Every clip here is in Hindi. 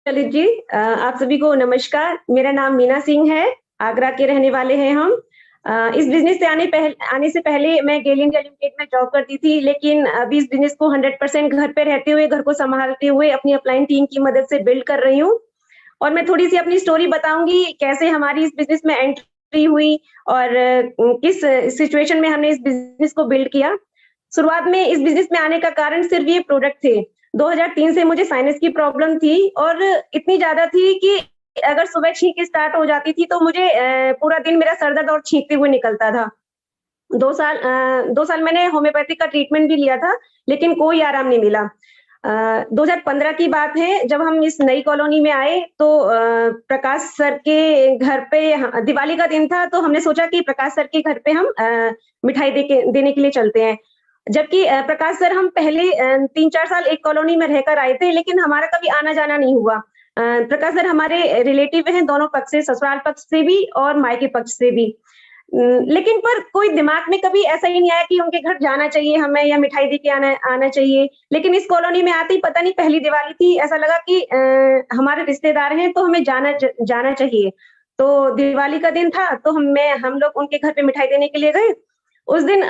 ललित जी, आप सभी को नमस्कार। मेरा नाम मीना सिंह है, आगरा के रहने वाले हैं हम। इस बिज़नेस से आने से पहले मैं गेल इंडिया लिमिटेड में जॉब करती थी, लेकिन अभी इस बिज़नेस को 100% घर पे रहते हुए, घर को सँभालते हुए अपनी अपलाइन टीम की मदद से बिल्ड कर रही हूँ। और मैं थोड़ी-सी अपनी स्टोरी बताऊँगी, कैसे हमारी इस बिज़नेस में एंट्री हुई और किस सिचुएशन में हमने इस बिज़नेस को बिल्ड किया। शुरुआत में इस बिज़नेस में आने का कारण सिर्फ़ ये प्रोडक्ट थे। 2003 से मुझे साइनस की प्रॉब्लम थी और इतनी ज़्यादा थी कि अगर सुबह छींक स्टार्ट हो जाती थी तो मुझे पूरा दिन मेरा सर दर्द और छींकते हुए निकलता था। 2 साल मैंने होम्योपैथिक का ट्रीटमेंट भी लिया था, लेकिन कोई आराम नहीं मिला। 2015 की बात है, जब हम इस नई कॉलोनी में आए तो प्रकाश सर के घर पे दिवाली का दिन था, तो हमने सोचा कि प्रकाश सर के घर पे हम मिठाई देने के लिए चलते हैं। जबकि प्रकाश सर हम पहले 3-4 साल एक कॉलोनी में रहकर आए थे, लेकिन हमारा कभी आना-जाना नहीं हुआ। प्रकाश सर हमारे रिलेटिव हैं दोनों पक्ष से, ससुराल पक्ष से भी और मायके पक्ष से भी। लेकिन पर कोई दिमाग में कभी ऐसा ही नहीं आया कि उनके घर जाना चाहिए हमें या मिठाई दे के आना आना चाहिए। लेकिन इस कॉलोनी में आते ही पता नहीं पहली दिवाली थी, ऐसा लगा कि हमारे रिश्तेदार हैं तो हमें जाना चाहिए। तो दिवाली का दिन था, तो हम लोग उनके घर पे मिठाई देने के लिए गए। उस दिन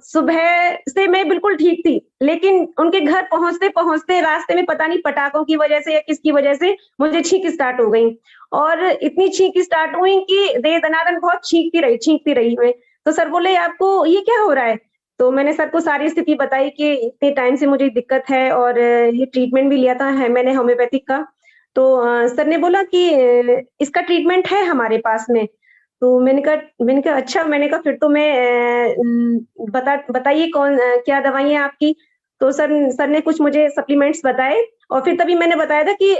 सुबह से मैं बिल्कुल ठीक थी, लेकिन उनके घर पहुँचते-पहुँचते रास्ते में पता नहीं पटाखों की वजह से या किसकी वजह से मुझे छींक स्टार्ट हो गई और इतनी छींक स्टार्ट हुई कि दे दनादन बहुत छींकती रही मैं। तो सर बोले, "आपको ये क्या हो रहा है?" तो मैंने सर को सारी स्थिति बताई कि इतने टाइम से मुझे दिक्कत है और ये ट्रीटमेंट भी लिया था है मैंने होम्योपैथिक का। तो सर ने बोला कि इसका ट्रीटमेंट है हमारे पास में। तो मैंने कहा अच्छा, मैंने कहा फिर तो मैं बताइए क्या दवाई है आपकी? तो सर ने कुछ मुझे सप्लीमेंट्स बताए और फिर तभी मैंने बताया था कि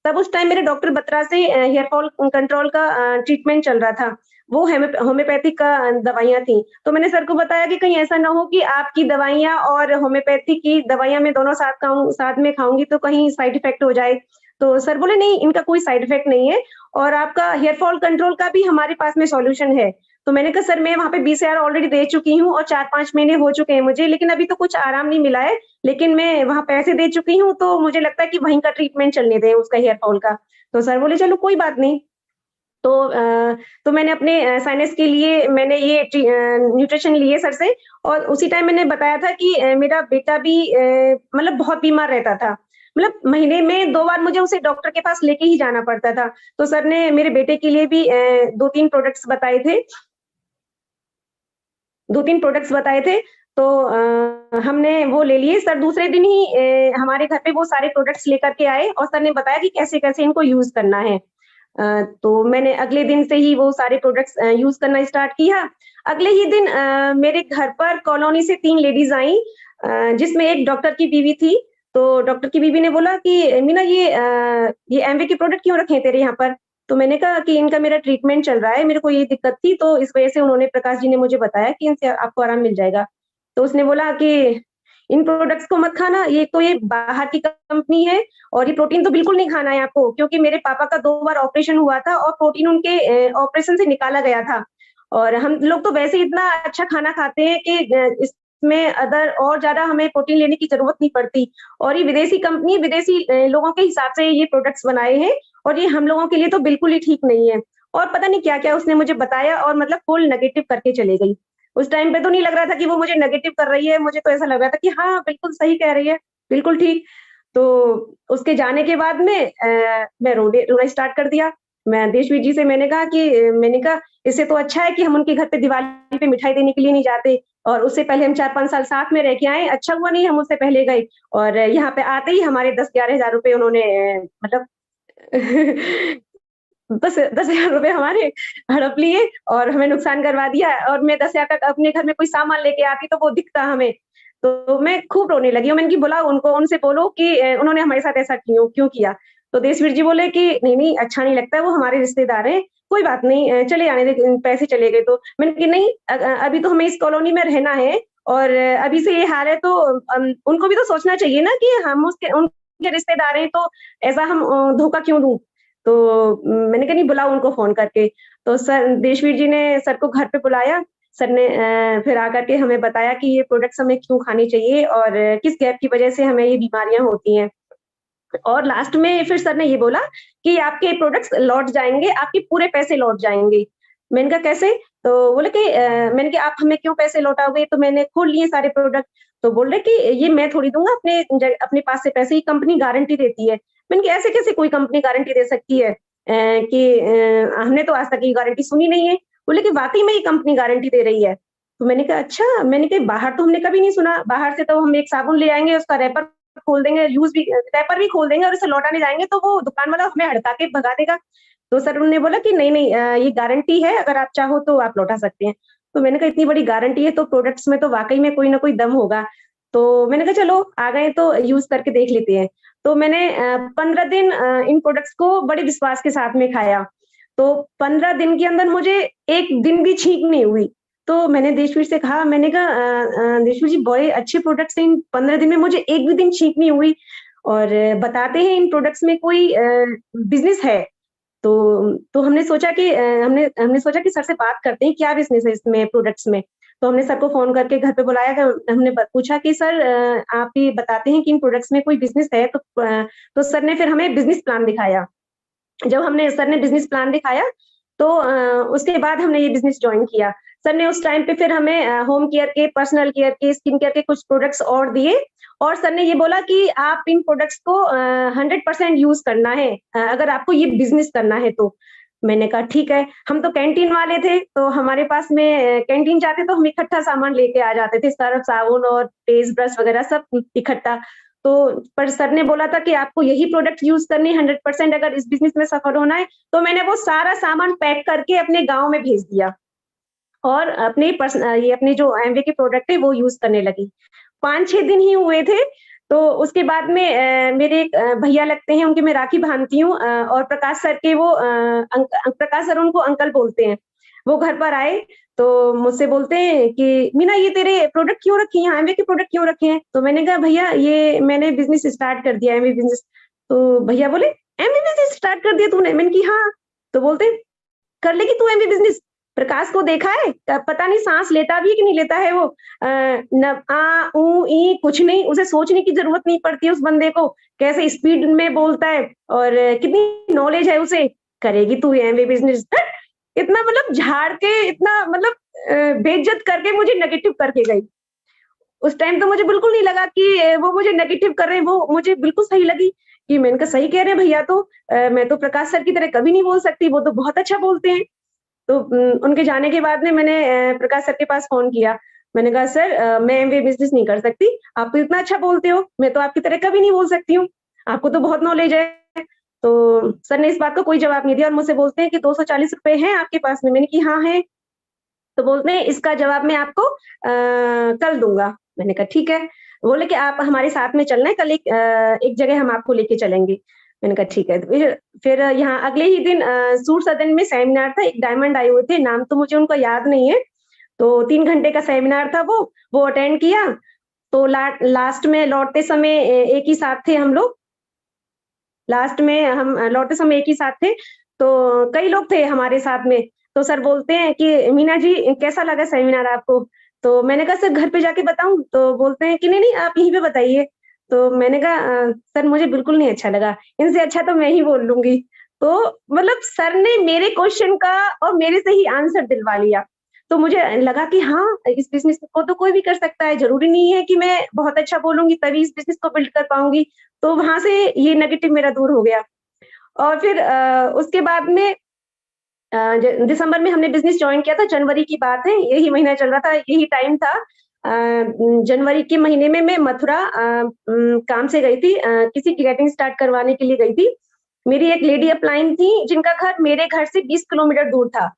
तब उस टाइम मेरे डॉक्टर बत्रा से हेयर फॉल कंट्रोल का ट्रीटमेंट चल रहा था। वो होम्योपैथिक का दवाइयाँ थी। तो मैंने सर को बताया कि कहीं ऐसा ना हो कि आपकी दवाइयाँ और होम्योपैथिक की दवाइयाँ मैं दोनों साथ में खाऊँगी तो कहीं साइड इफेक्ट हो जाए। तो सर बोले, "नहीं, इनका कोई साइड इफेक्ट नहीं है और आपका हेयर फॉल कंट्रोल का भी हमारे पास में सॉल्यूशन है।" तो मैंने कहा, "सर मैं वहाँ पे 20,000 ऑलरेडी दे चुकी हूँ और 4-5 महीने हो चुके हैं मुझे, लेकिन अभी तो कुछ आराम नहीं मिला है। लेकिन मैं वहाँ पैसे दे चुकी हूँ, तो मुझे लगता है कि वहीं का ट्रीटमेंट चलने दें उसका हेयर फॉल का।" तो सर बोले, "चलो कोई बात नहीं।" तो तो मैंने अपने साइनस के लिए मैंने ये न्यूट्रिशन लिए सर से और उसी टाइम मैंने बताया था कि मेरा बेटा भी मतलब बहुत बीमार रहता था। मतलब महीने में 2 बार मुझे उसे डॉक्टर के पास लेके ही जाना पड़ता था। तो सर ने मेरे बेटे के लिए भी 2-3 प्रोडक्ट्स बताए थे। 2-3 प्रोडक्ट्स बताए थे, तो हमने वो ले लिए। सर दूसरे दिन ही हमारे घर पे वो सारे प्रोडक्ट्स लेकर के आए और सर ने बताया कि कैसे-कैसे इनको यूज़ करना है। तो मैंने अगले दिन से ही वो सारे प्रोडक्ट्स यूज़ करना स्टार्ट किया। अगले ही दिन मेरे घर पर कॉलोनी से 3 लेडीज़ आईं, जिसमें एक डॉक्टर की बीवी थी। तो डॉक्टर की बीवी ने बोला कि मीना, ये एमवे के प्रोडक्ट क्यों रखे हैं तेरे यहाँ पर? तो मैंने कहा कि इनका मेरा ट्रीटमेंट चल रहा है, मेरे को ये दिक्कत थी तो इस वजह से उन्होंने प्रकाश जी ने मुझे बताया कि इनसे आपको आराम मिल जाएगा। तो उसने बोला कि इन प्रोडक्ट्स को मत खाना, ये बाहर की कंपनी है और ये प्रोटीन तो बिल्कुल नहीं खाना है आपको, क्योंकि मेरे पापा का 2 बार ऑपरेशन हुआ था और प्रोटीन उनके ऑपरेशन से निकाला गया था। और हम लोग तो वैसे ही इतना अच्छा खाना खाते हैं कि इसमें अदर और ज़्यादा हमें प्रोटीन लेने की ज़रूरत नहीं पड़ती। और ये विदेशी कंपनी विदेशी लोगों के हिसाब से ये प्रोडक्ट्स बनाए हैं और ये हम लोगों के लिए तो बिल्कुल ही ठीक नहीं है। और पता नहीं क्या-क्या उसने मुझे बताया और मतलब फुल नेगेटिव करके चली गई। उस टाइम पे तो नहीं लग रहा था कि वो मुझे नेगेटिव कर रही है, मुझे तो ऐसा लग रहा था कि हाँ, बिल्कुल सही कह रही है, बिल्कुल ठीक। तो उसके जाने के बाद में मैं रोना स्टार्ट कर दिया। मैं देशवीर जी से मैंने कहा इससे तो अच्छा है कि हम उनके घर पे दिवाली पे मिठाई देने के लिए नहीं जाते और उससे पहले हम 4-5 साल साथ में रह के आए, अच्छा हुआ नहीं हम उससे पहले गए और यहाँ पे आते ही हमारे 10-11 हज़ार रुपए उन्होंने मतलब 10,000 रुपए हमारे हड़प लिए और हमें नुकसान करवा दिया और मैं 10,000 का अपने घर में कोई सामान लेके आती तो वो दिखता हमें। तो मैं खूब रोने लगी और मैंने कि बुलाओ उनको, उनसे बोलो कि उन्होंने हमारे साथ ऐसा क्यों क्यों किया? तो देशवीर जी बोले कि नहीं, अच्छा नहीं लगता है, वो हमारे रिश्तेदार हैं, कोई बात नहीं, चले आने दे, पैसे चले गए तो। मैंने कि नहीं, अभी तो हमें इस कॉलोनी में रहना है और अभी से ये हाल है तो उनको भी तो सोचना चाहिए ना कि हम उसके उनके रिश्तेदार हैं तो ऐसा हम धोखा क्यों दूँ? तो मैंने कहा नहीं, बुलाओ उनको फ़ोन करके। तो सर देशवीर जी ने सर को घर पे बुलाया। सर ने फिर आकर के हमें बताया कि ये प्रोडक्ट्स हमें क्यों खाने चाहिए और किस गैप की वजह से हमें ये बीमारियाँ होती हैं। और लास्ट में फिर सर ने ये बोला कि आपके प्रोडक्ट्स लौट जाएँगे, आपके पूरे पैसे लौट जाएँगे। मैंने कहा कैसे? तो बोले कि मैंने कहा आप हमें क्यों पैसे लौटाओगे? तो मैंने खोल लिए सारे प्रोडक्ट। तो बोल रहे कि ये मैं थोड़ी दूँगा अपने पास से पैसे, ये कंपनी गारंटी देती है। मैंने कहा ऐसे कैसे कोई कंपनी गारंटी दे सकती है? कि हमने तो आज तक ये गारंटी सुनी नहीं है। बोले कि वाक़ई में ये कंपनी गारंटी दे रही है। तो मैंने कहा अच्छा, मैंने कहा बाहर तो हमने कभी नहीं सुना, बाहर से तो हम एक साबुन ले आएँगे, उसका रैपर खोल देंगे, यूज़ भी रैपर भी खोल देंगे और उसे लौटाने जाएँगे तो वो दुकान वाला हमें हड़का के भगा देगा। तो सर उन्होंने बोला कि नहीं, ये गारंटी है, अगर आप चाहो तो आप लौटा सकते हैं। तो मैंने कहा इतनी बड़ी गारंटी है तो प्रोडक्ट्स में तो वाक़ई में कोई ना कोई दम होगा। तो मैंने कहा चलो आ गए तो यूज़ करके देख लेते हैं। तो मैंने 15 दिन इन प्रोडक्ट्स को बड़े विश्वास के साथ में खाया। तो 15 दिन के अंदर मुझे 1 दिन भी छींक नहीं हुई। तो मैंने देशवीर से कहा, मैंने कहा देशवीर जी बड़े अच्छे प्रोडक्ट्स हैं, इन 15 दिन में मुझे 1 भी दिन छींक नहीं हुई और बताते हैं इन प्रोडक्ट्स में कोई बिज़नेस है। तो हमने सोचा कि हमने हमने सोचा कि सर से बात करते हैं, क्या बिज़नेस है इसमें प्रोडक्ट्स में? तो हमने सर को फ़ोन करके घर पे बुलाया था, हमने ब पूछा कि सर आप ये बताते हैं कि इन प्रोडक्ट्स में कोई बिज़नेस है? तो सर ने फिर हमें बिज़नेस प्लान दिखाया। जब हमने सर ने बिज़नेस प्लान दिखाया, तो उसके बाद हमने ये बिज़नेस जॉइन किया। सर ने उस टाइम पे फिर हमें होम केयर के, पर्सनल केयर के, स्किन केयर के कुछ प्रोडक्ट्स और दिए और सर ने ये बोला कि आप इन प्रोडक्ट्स को 100% यूज़ करना है, अगर आपको ये बिज़नेस करना है तो। मैंने कहा ठीक है, हम तो कैंटीन वाले थे, तो हमारे पास में कैंटीन जाते तो हम इकट्ठा सामान लेके आ जाते थे, सर्फ़, साबुन और पेस्ट, ब्रश वगैरह सब इकट्ठा। तो पर सर ने बोला था कि आपको यही प्रोडक्ट यूज़ करनी है 100% अगर इस बिज़नेस में सफल होना है, तो मैंने वो सारा सामान पैक करके अपने गाँव में भेज दिया और ये अपने जो एमवे के प्रोडक्ट है वो यूज़ करने लगी। 5-6 दिन ही हुए थे, तो उसके बाद में मेरे एक भैया लगते हैं, उनकी मैं राखी बाँधती हूँ और प्रकाश सर के वो प्रकाश सर उनको अंकल बोलते हैं। वो घर पर आए, तो मुझसे बोलते हैं कि, "मीना ये तेरे प्रोडक्ट क्यों रखे हैं यहाँ? एमवे के प्रोडक्ट क्यों रखे हैं?" तो मैंने कहा, "भैया ये मैंने बिज़नेस स्टार्ट कर दिया है, एमवे बिज़नेस।" तो भैया बोले, "एमवे बिज़नेस स्टार्ट कर दिया तूने?" मैंने की, "हाँ।" तो बोलते, "कर लेगी तू एमवे बिज़नेस? प्रकाश को देखा है? पता नहीं साँस लेता भी है कि नहीं लेता है वो। न आ, ऊ, ई कुछ नहीं, उसे सोचने की ज़रूरत नहीं पड़ती है उस बंदे को, कैसे स्पीड में बोलता है और कितनी नॉलेज है उसे, करेगी तू एमवे बिज़नेस, हट!" इतना मतलब झाड़ के, इतना मतलब बेइज्जत करके मुझे नेगेटिव करके गई। उस टाइम तो मुझे बिल्कुल नहीं लगा कि वो मुझे नेगेटिव कर रहे हैं, वो मुझे बिल्कुल सही लगी कि मैंने कहा सही कह रहे हैं भैया तो मैं तो प्रकाश सर की तरह कभी नहीं बोल सकती, वो तो बहुत अच्छा बोलते हैं। तो उनके जाने के बाद में मैंने प्रकाश सर के पास फ़ोन किया। मैंने कहा सर मैं एमबीए बिज़नेस नहीं कर सकती, आप तो इतना अच्छा बोलते हो, मैं तो आपकी तरह कभी नहीं बोल सकती हूँ, आपको तो बहुत नॉलेज है। तो सर ने इस बात का कोई जवाब नहीं दिया और मुझसे बोलते हैं कि ₹240 हैं आपके पास में? मैंने कि हाँ हैं। तो बोलते हैं इसका जवाब मैं आपको कल दूँगा। मैंने कहा ठीक है। बोले कि आप हमारे साथ में चलना है, कल एक जगह हम आपको लेके चलेंगे। मैंने कहा ठीक है। तो फिर यहाँ अगले ही दिन सूर सदन में सेमिनार था, एक डायमंड आए हुए थे, नाम तो मुझे उनका याद नहीं है। तो 3 घंटे का सेमिनार था वो अटेंड किया। तो लास्ट में लौटते समय एक ही साथ थे हम लोग। लास्ट में हम लौटते समय एक ही साथ थे, तो कई लोग थे हमारे साथ में। तो सर बोलते हैं कि मीना जी कैसा लगा सेमिनार आपको? तो मैंने कहा सर घर पे जाके बताऊँ? तो बोलते हैं कि नहीं-नहीं आप यहीं पे बताइए। तो मैंने कहा सर मुझे बिल्कुल नहीं अच्छा लगा, इनसे अच्छा तो मैं ही बोल लूँगी। तो मतलब सर ने मेरे क्वेश्चन का और मेरे से ही आंसर दिलवा लिया। तो मुझे लगा कि हाँ, इस बिज़नेस को तो कोई भी कर सकता है, ज़रूरी नहीं है कि मैं बहुत अच्छा बोलूँगी तभी इस बिज़नेस को बिल्ड कर पाऊँगी। तो वहाँ से ये नेगेटिव मेरा दूर हो गया और फिर उसके बाद में दिसंबर में हमने बिज़नेस जॉइन किया था, जनवरी की बात है, यही महीना चल रहा था, यही टाइम था। जनवरी के महीने में मैं मथुरा काम से गई थी, किसी की गेटिंग स्टार्ट करवाने के लिए गई थी। मेरी एक लेडी अपलाइन थी, जिनका घर मेरे घर से 20 किलोमीटर दूर था।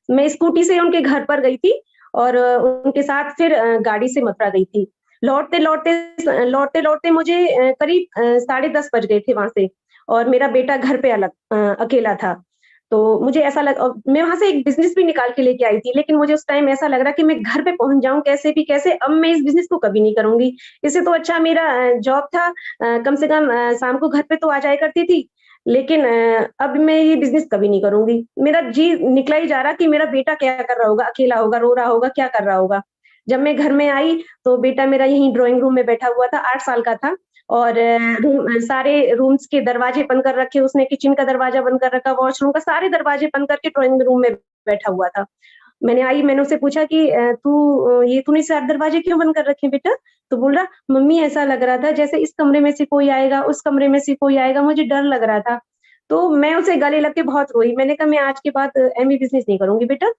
मैं स्कूटी से उनके घर पर गई थी और उनके साथ फिर गाड़ी से मथुरा गई थी। लौटते-लौटते मुझे करीब साढ़े 10 बज गए थे वहाँ से और मेरा बेटा घर पे अकेला था। तो मुझे ऐसा मैं वहाँ से एक बिज़नेस भी निकाल के लेके आई थी, लेकिन मुझे उस टाइम ऐसा लग रहा कि मैं घर पे पहुँच जाऊँ कैसे भी कैसे, अब मैं इस बिज़नेस को कभी नहीं करूँगी। इससे तो अच्छा मेरा जॉब था, कम से कम शाम को घर पे तो आ जाया करती थी, लेकिन अब मैं ये बिज़नेस कभी नहीं करूँगी। मेरा जी निकला ही जा रहा कि मेरा बेटा क्या कर रहा होगा, अकेला होगा, रो रहा होगा, क्या कर रहा होगा। जब मैं घर में आई, तो बेटा मेरा यहीं ड्राइंग रूम में बैठा हुआ था, 8 साल का था और सारे रूम्स के दरवाजे बंद कर रखे उसने, किचन का दरवाजा बंद कर रखा, वॉशरूम का सारे दरवाजे बंद करके ड्राइंग रूम में बैठा हुआ था। मैंने उससे पूछा कि ये तूने सारे दरवाजे क्यों बंद कर रखे हैं बेटा? तो बोल रहा, मम्मी ऐसा लग रहा था जैसे इस कमरे में से कोई आएगा, उस कमरे में से कोई आएगा, मुझे डर लग रहा था। तो मैं उसे गले लग के बहुत रोई। मैंने कहा, मैं आज के बाद एमए बिज़नेस नहीं करूँगी बेटा,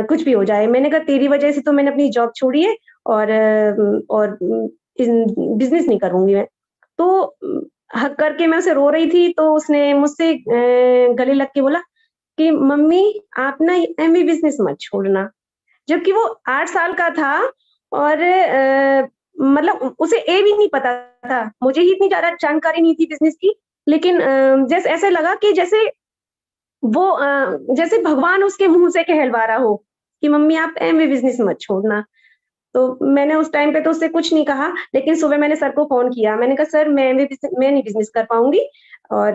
कुछ भी हो जाए। मैंने कहा, तेरी वजह से तो मैंने अपनी जॉब छोड़ी है और बिज़नेस नहीं करूँगी मैं। तो हक करके मैं उसे रो रही थी, तो उसने मुझसे गले लग के बोला कि मम्मी आप ना एमए बिज़नेस मत छोड़ना। जबकि वो 8 साल का था और मतलब उसे ए भी नहीं पता था। मुझे ही इतनी ज़्यादा जानकारी नहीं थी बिज़नेस की, लेकिन जैसे ऐसे लगा कि वो जैसे भगवान उसके मुँह से कहलवा रहा हो कि मम्मी आप एमए बिज़नेस मत छोड़ना। तो मैंने उस टाइम पे तो उससे कुछ नहीं कहा, लेकिन सुबह मैंने सर को फ़ोन किया। मैंने कहा, सर मैं नहीं बिज़नेस कर पाऊँगी और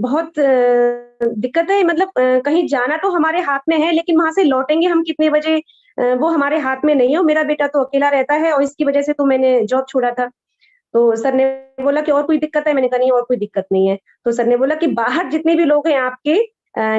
बहुत दिक्कत है, मतलब कहीं जाना तो हमारे हाथ में है, लेकिन वहाँ से लौटेंगे हम कितने बजे, वो हमारे हाथ में नहीं है और मेरा बेटा तो अकेला रहता है और इसकी वजह से तो मैंने जॉब छोड़ा था। तो सर ने बोला कि और कोई दिक्कत है? मैंने कहा, नहीं और कोई दिक्कत नहीं है। तो सर ने बोला कि बाहर जितने भी लोग हैं आपके,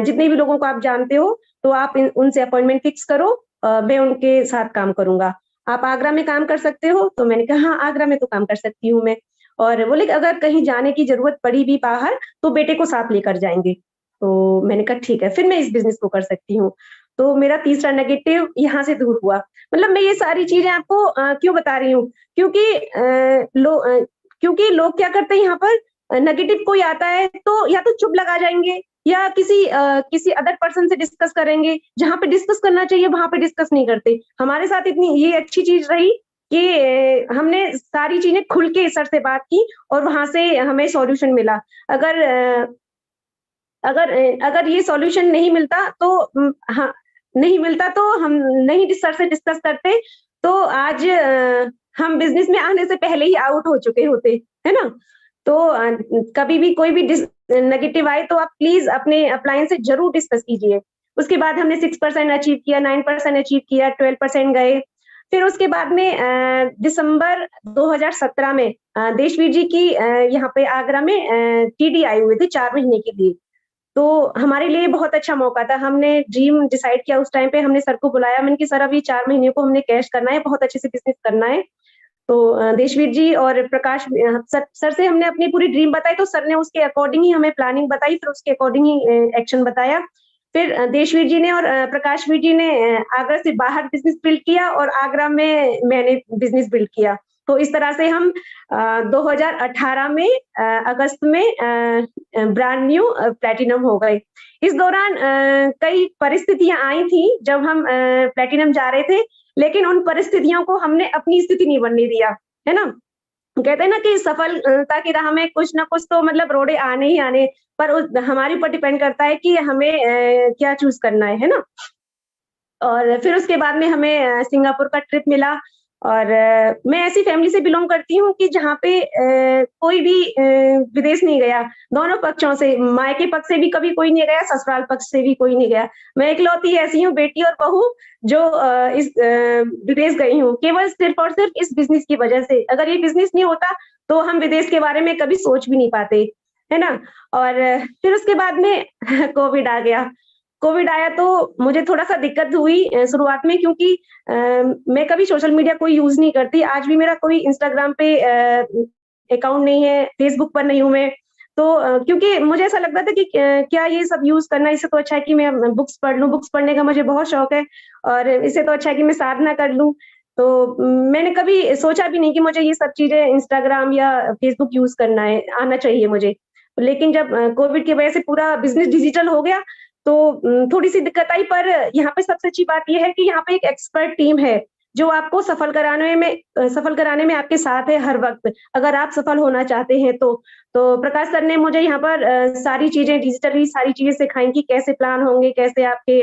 जितने भी लोगों को आप जानते हो, तो आप उनसे अपॉइंटमेंट फिक्स करो, मैं उनके साथ काम करूँगा। आप आगरा में काम कर सकते हो? तो मैंने कहा, हाँ, आगरा में तो काम कर सकती हूँ मैं। और बोले कि अगर कहीं जाने की ज़रूरत पड़ी भी बाहर, तो बेटे को साथ लेकर जाएँगे। तो मैंने कहा, ठीक है, फिर मैं इस बिज़नेस को कर सकती हूँ। तो मेरा तीसरा नेगेटिव यहाँ से दूर हुआ। मतलब मैं ये सारी चीज़ें आपको क्यों बता रही हूँ? क्योंकि क्योंकि लोग क्या करते हैं यहाँ पर, नेगेटिव कोई आता है तो या तो चुप लगा जाएँगे या किसी अदर पर्सन से डिस्कस करेंगे, जहाँ पे डिस्कस करना चाहिए वहाँ पे डिस्कस नहीं करते। हमारे साथ इतनी ये अच्छी चीज़ रही कि हमने सारी चीज़ें खुल के सर से बात की और वहाँ से हमें सॉल्यूशन मिला। अगर अगर ये सॉल्यूशन नहीं मिलता तो हाँ, नहीं मिलता तो हम नहीं सर से डिस्कस करते, तो आज हम बिज़नेस में आने से पहले ही आउट हो चुके होते, है ना? तो कभी भी कोई भी नेगेटिव आए तो आप प्लीज़ अपने अपलाइन से ज़रूर डिस्कस कीजिए। उसके बाद हमने 6% अचीव किया, 9% अचीव किया, 12% गए। फिर उसके बाद में दिसंबर 2017 में देशवीर जी की यहाँ पे आगरा में टीडी आए हुए थे 4 महीने के लिए। तो हमारे लिए बहुत अच्छा मौका था। हमने ड्रीम डिसाइड किया उस टाइम पे, हमने सर को बुलाया, मैंने कि सर अब ये 4 महीने को हमने कैश करना है, बहुत अच्छे से बिज़नेस करना है। तो देशवीर जी और प्रकाश सर से हमने अपनी पूरी ड्रीम बताई, तो सर ने उसके अकॉर्डिंग ही हमें प्लानिंग बताई, फिर उसके अकॉर्डिंग ही एक्शन बताया। फिर देशवीर जी ने और प्रकाशवीर जी ने आगरा से बाहर बिज़नेस बिल्ड किया और आगरा में मैंने बिज़नेस बिल्ड किया। तो इस तरह से हम 2018 में अगस्त में ब्रांड न्यू प्लैटिनम हो गए। इस दौरान कई परिस्थितियाँ आई थी जब हम प्लैटिनम जा रहे थे, लेकिन उन परिस्थितियों को हमने अपनी स्थिति नहीं बनने दिया, है ना? कहते हैं ना कि सफलता की राह में कुछ ना कुछ तो मतलब रोड़े आने ही आने, पर उस हमारे ऊपर डिपेंड करता है कि हमें क्या चूज़ करना है ना? और फिर उसके बाद में हमें सिंगापुर का ट्रिप मिला और मैं ऐसी फैमिली से बिलॉन्ग करती हूँ कि जहाँ पे कोई भी विदेश नहीं गया। दोनों पक्षों से, मायके पक्ष से भी कभी कोई नहीं गया, ससुराल पक्ष से भी कोई नहीं गया। मैं इकलौती ऐसी हूँ बेटी और बहू जो विदेश गई हूँ, केवल सिर्फ़ और सिर्फ़ इस बिज़नेस की वजह से। अगर ये बिज़नेस नहीं होता, तो हम विदेश के बारे में कभी सोच भी नहीं पाते, है ना? और फिर उसके बाद में कोविड आ गया। कोविड आया तो मुझे थोड़ा-सा दिक्कत हुई शुरुआत में, क्योंकि मैं कभी सोशल मीडिया कोई यूज़ नहीं करती। आज भी मेरा कोई इंस्टाग्राम पे अकाउंट नहीं है, फेसबुक पर नहीं हूँ मैं। तो क्योंकि मुझे ऐसा लगता था कि क्या ये सब यूज़ करना, इससे तो अच्छा है कि मैं बुक्स पढ़ लूँ, बुक्स पढ़ने का मुझे बहुत शौक है और इससे तो अच्छा है कि मैं साधना कर लूँ। तो मैंने कभी सोचा भी नहीं कि मुझे ये सब चीज़ें इंस्टाग्राम या फेसबुक यूज़ करना है, आना चाहिए मुझे। लेकिन जब कोविड की वजह से पूरा बिज़नेस डिजिटल हो गया, तो थोड़ी-सी दिक्कत आई, पर यहाँ पे सबसे अच्छी बात ये है कि यहाँ पे एक एक्सपर्ट टीम है, जो आपको सफल कराने में आपके साथ है हर वक़्त, अगर आप सफल होना चाहते हैं तो। तो प्रकाश सर ने मुझे यहाँ पर सारी चीज़ें डिजिटली सारी चीज़ें सिखाई कि कैसे प्लान होंगे, कैसे आपके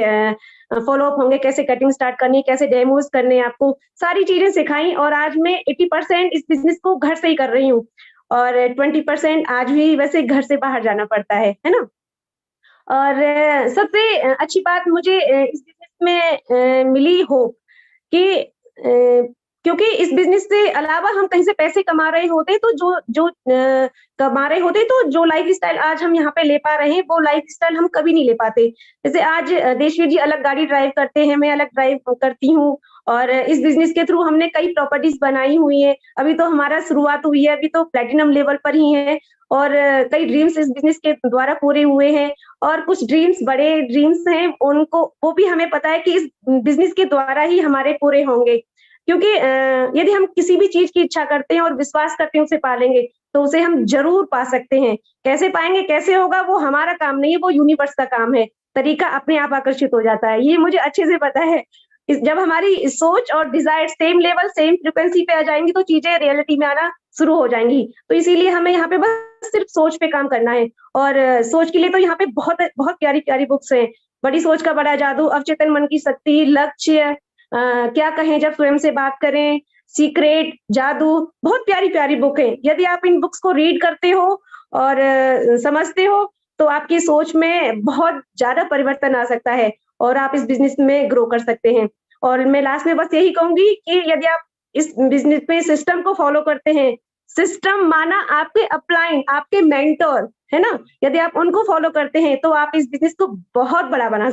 फ़ॉलो अप होंगे, कैसे कटिंग स्टार्ट करनी है, कैसे डेमोज़ करने हैं आपको, सारी चीज़ें सिखाई और आज मैं 80% इस बिज़नेस को घर से ही कर रही हूँ और 20% आज भी वैसे घर से बाहर जाना पड़ता है ना? और सबसे अच्छी बात मुझे इस बिज़नेस में मिली होप कि क्योंकि इस बिज़नेस से अलावा हम कहीं से पैसे कमा रहे होते तो जो जो कमा रहे होते तो जो लाइफ़स्टाइल आज हम यहाँ पे ले पा रहे हैं, वो लाइफ़स्टाइल हम कभी नहीं ले पाते। जैसे आज देशवीर जी अलग गाड़ी ड्राइव करते हैं, मैं अलग ड्राइव करती हूँ और इस बिज़नेस के थ्रू हमने कई प्रॉपर्टीज़ बनाई हुई हैं। अभी तो हमारा शुरुआत हुई है, अभी तो प्लैटिनम लेवल पर ही है और कई ड्रीम्स इस बिज़नेस के द्वारा पूरे हुए हैं और कुछ ड्रीम्स बड़े ड्रीम्स हैं, उनको वो भी हमें पता है कि इस बिज़नेस के द्वारा ही हमारे पूरे होंगे। क्योंकि यदि हम किसी भी चीज़ की इच्छा करते हैं और विश्वास करते हैं उसे पालेंगे, तो उसे हम ज़रूर पा सकते हैं। कैसे पाएँगे, कैसे होगा वो हमारा काम नहीं है, वो यूनिवर्स का काम है। तरीका अपने आप आकर्षित हो जाता है, ये मुझे अच्छे से पता है। इस जब हमारी सोच और desire same level, same frequency पे आ जाएँगी तो चीज़ें रियलिटी में आना शुरू हो जाएँगी। तो इसीलिए हमें यहाँ पे बस सिर्फ सोच पे काम करना है और सोच के लिए तो यहाँ पे बहुत बहुत प्यारी-प्यारी बुक्स हैं। बड़ी सोच का बड़ा जादू, अवचेतन मन की शक्ति, लक्ष्य क्या कहें जब स्वयं से बात करें, सीक्रेट, जादू, बहुत प्यारी-प्यारी बुक है। यदि आप इन बुक्स को रीड करते हो और समझते हो, तो आपकी सोच में बहुत ज़्यादा परिवर्तन आ सकता है और आप इस बिज़नेस में ग्रो कर सकते हैं। और मैं लास्ट में बस यही कहूँगी कि यदि आप इस बिज़नेस में सिस्टम को फ़ॉलो करते हैं, सिस्टम माना आपके अपलाइन, आपके मेंटर, है ना? यदि आप उनको फ़ॉलो करते हैं, तो आप इस बिज़नेस को बहुत बड़ा बना